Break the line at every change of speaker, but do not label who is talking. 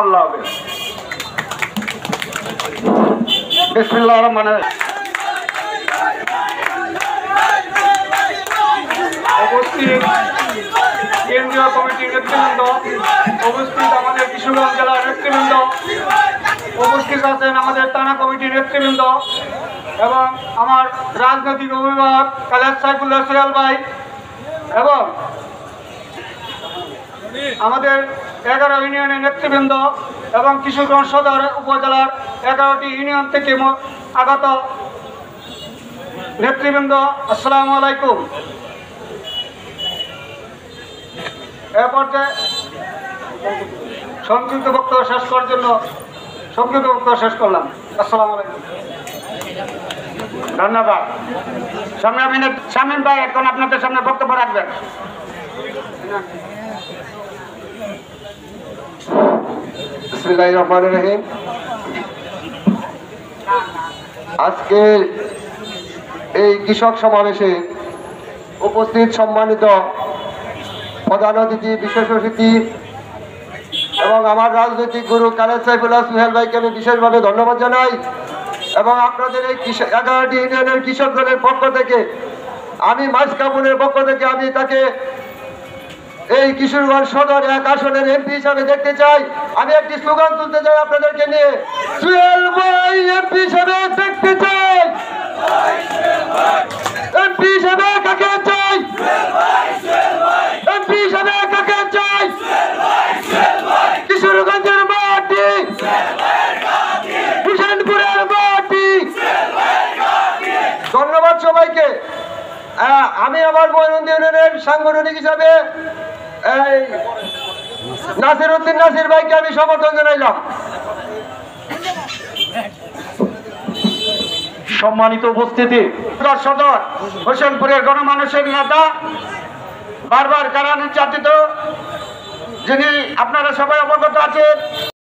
আল্লাহ হাফেজ। বিসমিল্লাহির রহমানির রহিম। উপস্থিত কেন্দ্রীয় কমিটির নেতৃবৃন্দ, উপস্থিত আমাদের কিশোরগঞ্জ জেলার নেতৃবৃন্দ, উপস্থিত আছেন আমাদের থানা কমিটির নেতৃবৃন্দ এবং আমার রাজনৈতিক অভিভাবক কালেদ সাইফুল্লাহ সোহেল ভাই এবং আমাদের 11 ইউনিয়নের নেতৃবৃন্দ এবং কিশোরগঞ্জ সদর উপজেলার 11টি ইউনিয়ন থেকে আগত নেতৃবৃন্দ, আসসালামু আলাইকুম। এ পর্যায়ে সংক্ষিপ্ত বক্তব্য শেষ করার জন্য সংক্ষিপ্ত বক্তব্য শেষ করলাম। আসসালামু আলাইকুম, ধন্যবাদ। শামীম ভাই এখন আপনাদের সামনে বক্তব্য রাখবেন।
বিসমিল্লাহির রহমানির রহিম। আজকে এই কৃষক সমাবেশে উপস্থিত সম্মানিত প্রধান অতিথি, বিশেষ অতিথি এবং আমার রাজনৈতিক গুরু কালেদ সাইফুল্লাহ সোহেল ভাইকে আমি বিশেষভাবে ধন্যবাদ জানাই এবং আপনাদের এই 11টি ইউনিয়নের কৃষক দলের পক্ষ থেকে আমি মাঝকাপুরের পক্ষ থেকে আমি তাকে এই কিশোরগঞ্জ সদর 1 আসনের এমপি হিসাবে দেখতে চাই। আমি একটি স্লোগান তুলতে চাই আপনাদেরকে নিয়ে, সোহেল ভাই এমপি হিসাবে দেখতে চাই। এমপি হিসাবে কাকে চাই? এমপি হিসাবে কাকে চাই? কিশোরগঞ্জের মাটি, হোসেনপুরের মাটি। ধন্যবাদ সবাইকে। আমি আমার ময়ূরন্দি ইউনিয়নের সাংগঠনিক হিসাবে নাসির উদ্দিন নাসির ভাইকে আমি সমর্থন জানাইলাম।
সম্মানিত উপস্থিতি, সদর হোসেনপুরের গণমানুষের নেতা, বারবার কারা নির্যাতিত, যিনি আপনারা সবাই অবগত আছেন,